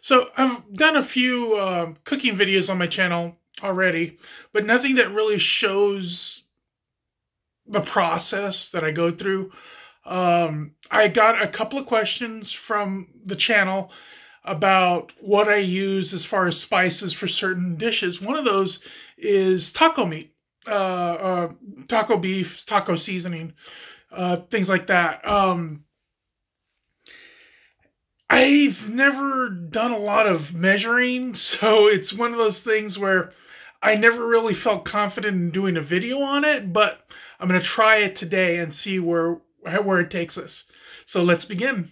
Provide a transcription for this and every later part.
So I've done a few cooking videos on my channel already, but nothing that really shows the process that I go through. I got a couple of questions from the channel about what I use as far as spices for certain dishes. One of those is taco meat, taco beef, taco seasoning, things like that. I've never done a lot of measuring, so it's one of those things where I never really felt confident in doing a video on it, but I'm going to try it today and see where it takes us. So let's begin.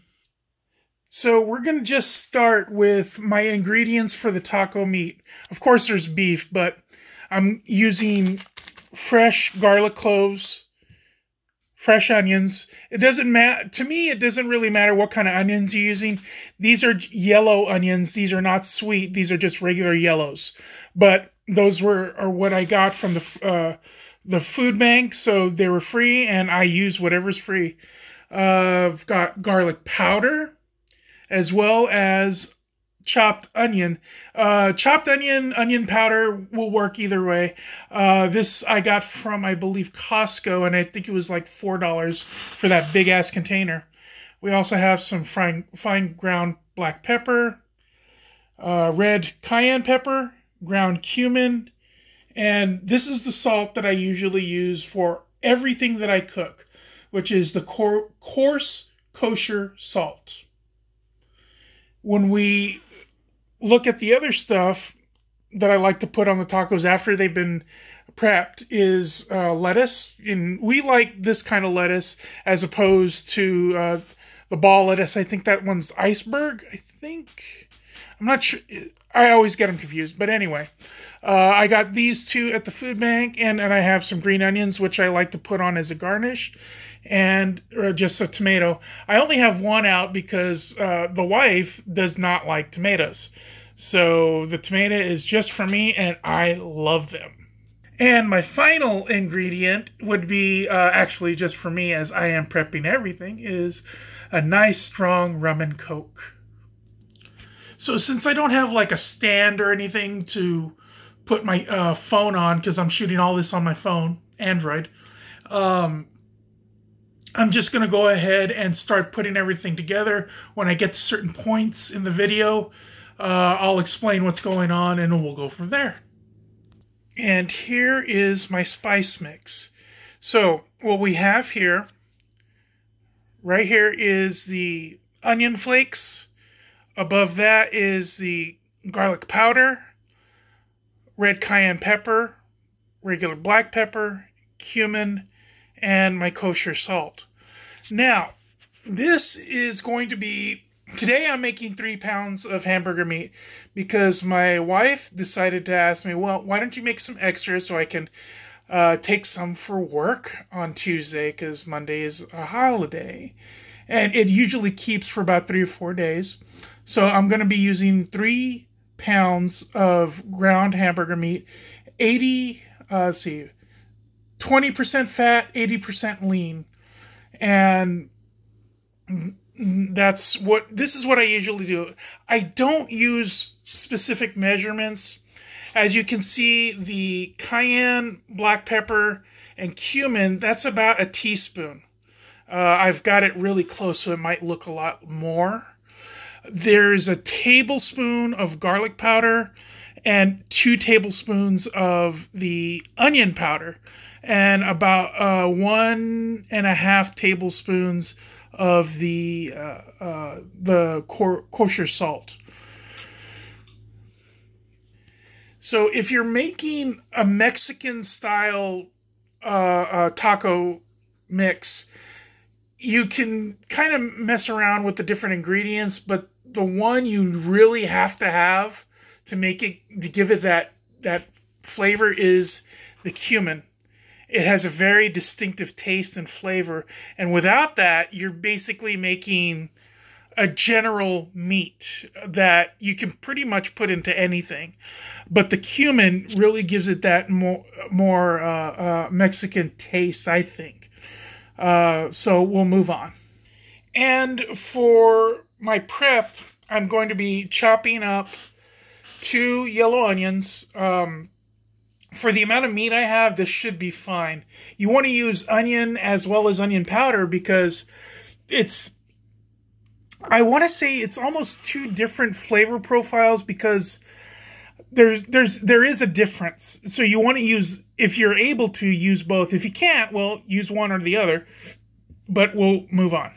So we're going to just start with my ingredients for the taco meat. Of course there's beef, but I'm using fresh garlic cloves, fresh onions. It doesn't matter to me. It doesn't really matter what kind of onions you're using. These are yellow onions. These are not sweet. These are just regular yellows. But those are what I got from the food bank, so they were free, and I use whatever's free. I've got garlic powder, as well as chopped onion. Chopped onion powder will work either way. This I got from, I believe, Costco, and I think it was like $4 for that big ass container. We also have some fine ground black pepper, red cayenne pepper, ground cumin, and this is the salt that I usually use for everything that I cook, which is the coarse kosher salt. When we look at the other stuff that I like to put on the tacos after they've been prepped is lettuce. And we like this kind of lettuce as opposed to the ball lettuce. I think that one's iceberg, I think. I'm not sure. I always get them confused. But anyway, I got these two at the food bank, and I have some green onions, which I like to put on as a garnish, and just a tomato. I only have one out because the wife does not like tomatoes. So the tomato is just for me, and I love them. And my final ingredient would be, actually just for me as I am prepping everything, is a nice strong rum and coke. So since I don't have like a stand or anything to put my phone on, because I'm shooting all this on my phone, Android, I'm just going to go ahead and start putting everything together. When I get to certain points in the video, I'll explain what's going on and we'll go from there. And here is my spice mix. So what we have here, right here, is the onion flakes. Above that is the garlic powder, red cayenne pepper, regular black pepper, cumin, and my kosher salt. Now, this is going to be, today I'm making 3 pounds of hamburger meat because my wife decided to ask me, well, why don't you make some extra so I can take some for work on Tuesday, because Monday is a holiday. And it usually keeps for about 3 or 4 days. So I'm going to be using 3 pounds of ground hamburger meat, 20% fat, 80% lean. And this is what I usually do. I don't use specific measurements. As you can see, the cayenne, black pepper, and cumin, that's about a teaspoon. I've got it really close, so it might look a lot more. There's a tablespoon of garlic powder and 2 tablespoons of the onion powder, and about 1.5 tablespoons of the kosher salt. So if you're making a Mexican style taco mix, you can kind of mess around with the different ingredients, but the one you really have to make it, to give it that flavor, is the cumin. It has a very distinctive taste and flavor, and without that, you're basically making a general meat that you can pretty much put into anything. But the cumin really gives it that more Mexican taste, I think. So we'll move on. And for my prep, I'm going to be chopping up 2 yellow onions. For the amount of meat I have, this should be fine. You want to use onion as well as onion powder because I want to say it's almost 2 different flavor profiles because there is a difference. So you want to use, if you're able to, use both. If you can't, well, use one or the other. But we'll move on.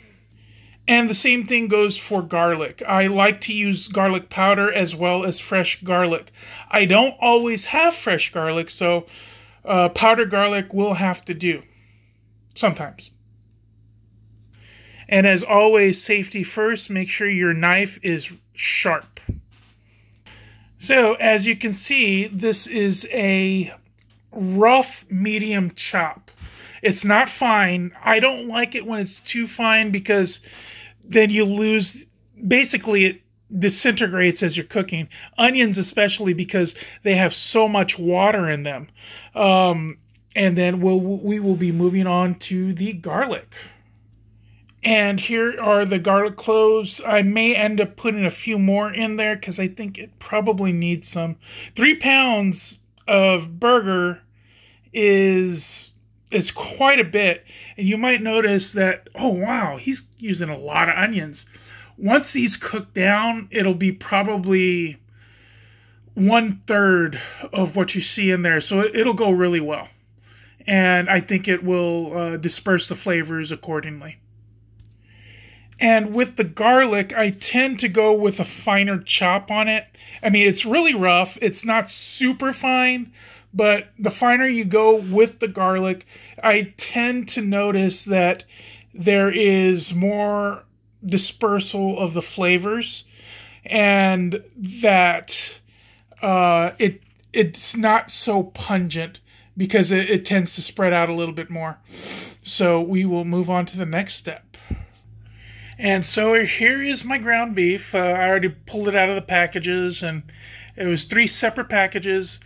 And the same thing goes for garlic. I like to use garlic powder as well as fresh garlic. I don't always have fresh garlic, so powdered garlic will have to do sometimes. And as always, safety first. Make sure your knife is sharp. So, as you can see, this is a rough medium chop. It's not fine. I don't like it when it's too fine because then you lose, basically it disintegrates as you're cooking. Onions especially because they have so much water in them. And then we will be moving on to the garlic. And here are the garlic cloves. I may end up putting a few more in there because I think it probably needs some. 3 pounds of burger is quite a bit. And you might notice that, oh wow, he's using a lot of onions. Once these cook down, it'll be probably 1/3 of what you see in there. So it'll go really well. And I think it will disperse the flavors accordingly. And with the garlic, I tend to go with a finer chop on it. I mean, it's really rough. It's not super fine, but the finer you go with the garlic, I tend to notice that there is more dispersal of the flavors and that it's not so pungent because it tends to spread out a little bit more. So we will move on to the next step. And so here is my ground beef. I already pulled it out of the packages, and it was 3 separate packages,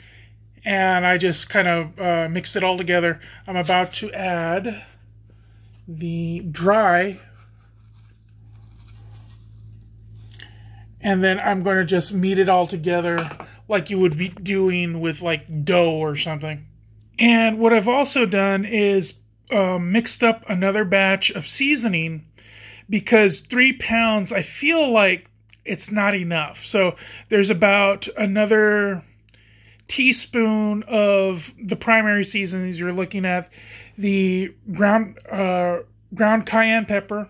and I just kind of mixed it all together. I'm about to add the dry, and then I'm going to just knead it all together like you would be doing with like dough or something. And what I've also done is mixed up another batch of seasoning, because 3 pounds, I feel like it's not enough. So there's about another teaspoon of the primary seasonings. You're looking at the ground cayenne pepper,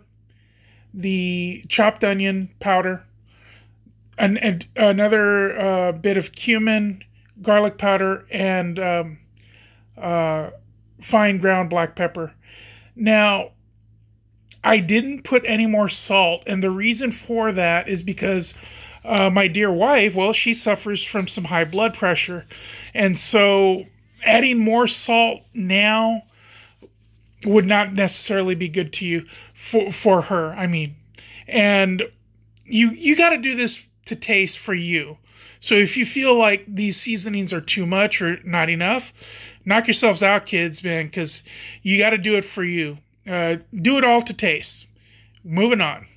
the chopped onion powder, and another bit of cumin, garlic powder, and fine ground black pepper. Now, I didn't put any more salt, and the reason for that is because my dear wife, well, she suffers from some high blood pressure, and so adding more salt now would not necessarily be good to you for her. I mean, and you got to do this to taste for you. So if you feel like these seasonings are too much or not enough, knock yourselves out, kids, man, because you got to do it for you. Do it all to taste. Moving on.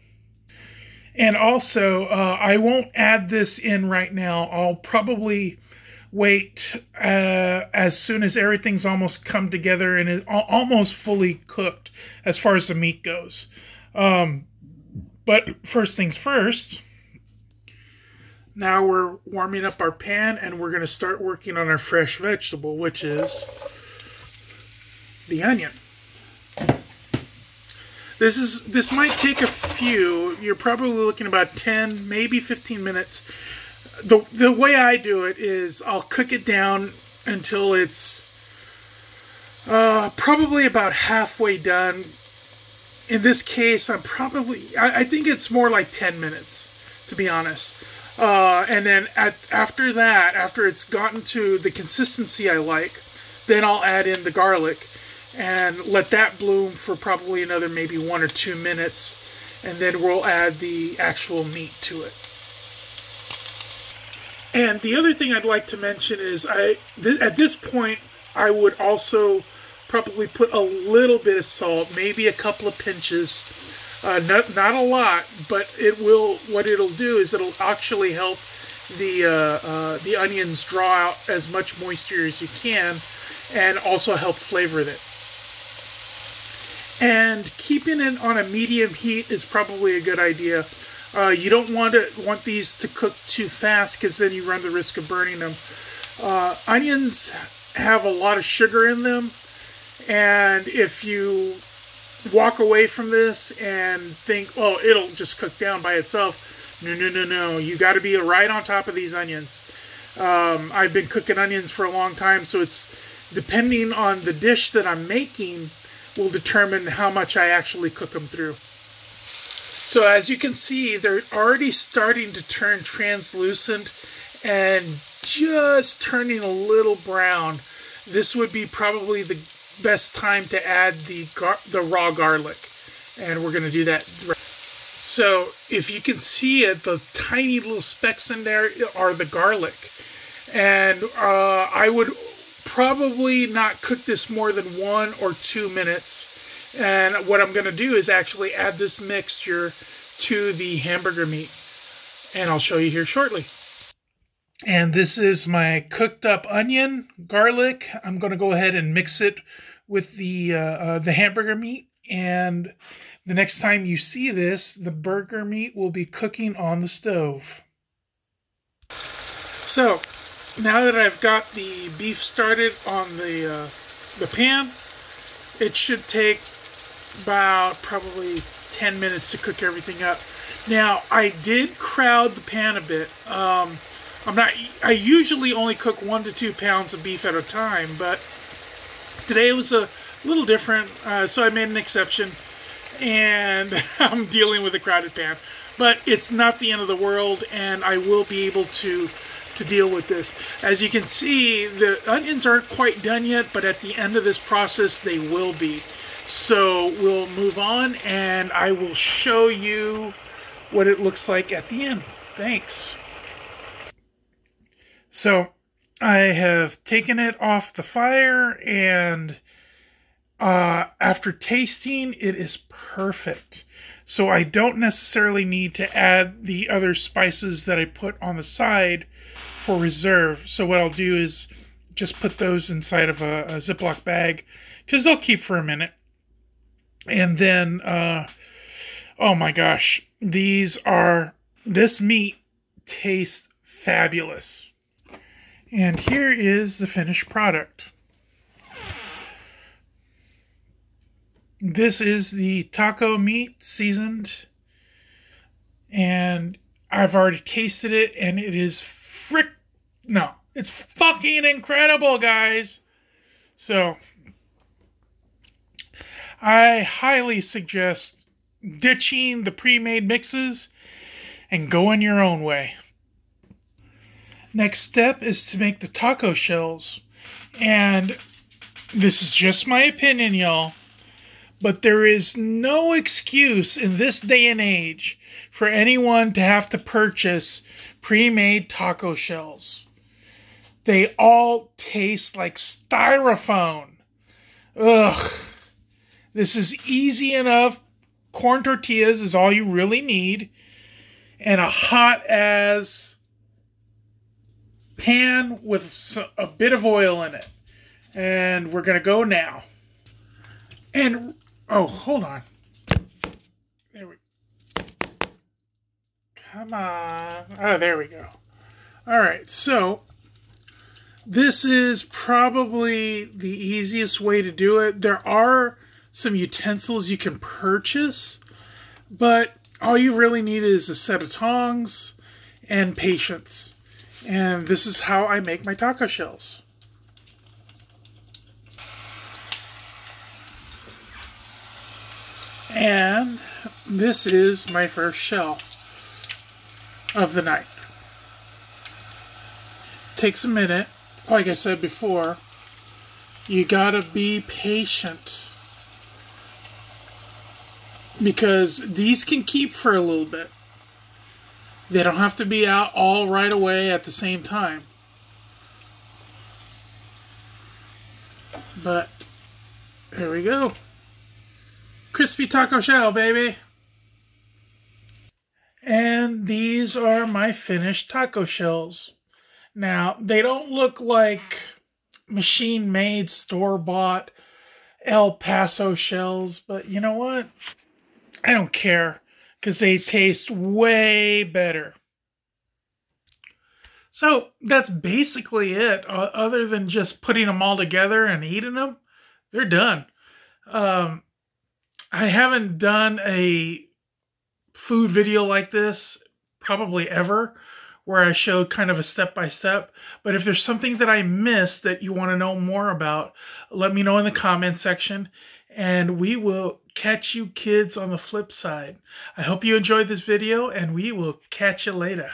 And also, I won't add this in right now. I'll probably wait as soon as everything's almost come together and is almost fully cooked as far as the meat goes. But first things first, now we're warming up our pan and we're going to start working on our fresh vegetable, which is the onion. This might take a few. You're probably looking about 10, maybe 15 minutes. The way I do it is I'll cook it down until it's probably about halfway done. In this case, I think it's more like 10 minutes, to be honest. And then after that, after it's gotten to the consistency I like, then I'll add in the garlic and let that bloom for probably another maybe 1 or 2 minutes, and then we'll add the actual meat to it. And the other thing I'd like to mention is at this point I would also probably put a little bit of salt, maybe a couple of pinches. Not a lot, but it will. What it'll do is it'll actually help the onions draw out as much moisture as you can, and also help flavor it. And keeping it on a medium heat is probably a good idea. You don't want these to cook too fast, because then you run the risk of burning them. Onions have a lot of sugar in them, and if you walk away from this and think, oh, it'll just cook down by itself, no. You got to be right on top of these onions. I've been cooking onions for a long time, so it's depending on the dish that I'm making will determine how much I actually cook them through. So as you can see, they're already starting to turn translucent and just turning a little brown. This would be probably the best time to add the raw garlic, and we're going to do that. So if you can see it, the tiny little specks in there are the garlic, and I would probably not cook this more than 1 or 2 minutes. And what I'm going to do is actually add this mixture to the hamburger meat, and I'll show you here shortly. And this is my cooked up onion, garlic. I'm going to go ahead and mix it with the hamburger meat, and the next time you see this, the burger meat will be cooking on the stove. So now that I've got the beef started on the pan, it should take about probably 10 minutes to cook everything up. Now, I did crowd the pan a bit. I usually only cook 1 to 2 pounds of beef at a time, but today it was a little different, so I made an exception, and I'm dealing with a crowded pan. But it's not the end of the world, and I will be able to deal with this. As you can see, the onions aren't quite done yet, but at the end of this process, they will be. So we'll move on, and I will show you what it looks like at the end. Thanks. So I have taken it off the fire, and after tasting, it is perfect. So I don't necessarily need to add the other spices that I put on the side for reserve. So what I'll do is just put those inside of a Ziploc bag, because they'll keep for a minute. And then, oh my gosh, this meat tastes fabulous. And here is the finished product. This is the taco meat seasoned, and I've already tasted it, and it is it's fucking incredible, guys. So I highly suggest ditching the pre-made mixes and going your own way. Next step is to make the taco shells, and this is just my opinion, y'all, but there is no excuse in this day and age for anyone to have to purchase pre-made taco shells. They all taste like styrofoam. Ugh. This is easy enough. Corn tortillas is all you really need, and a hot as pan with a bit of oil in it. And we're going to go now. And, oh, hold on. There we go. Come on. Oh, there we go. All right, so this is probably the easiest way to do it. There are some utensils you can purchase, but all you really need is a set of tongs and patience. And this is how I make my taco shells. And this is my first shell of the night. Takes a minute. Like I said before, you gotta be patient, because these can keep for a little bit. They don't have to be out all right away at the same time. But here we go. Crispy taco shell, baby. And these are my finished taco shells. Now, they don't look like machine-made, store-bought El Paso shells, but you know what? I don't care, because they taste way better. So that's basically it. Other than just putting them all together and eating them, they're done. I haven't done a food video like this probably ever, where I showed kind of a step-by-step. But if there's something that I missed that you want to know more about, let me know in the comment section, and we will catch you kids on the flip side. I hope you enjoyed this video, and we will catch you later.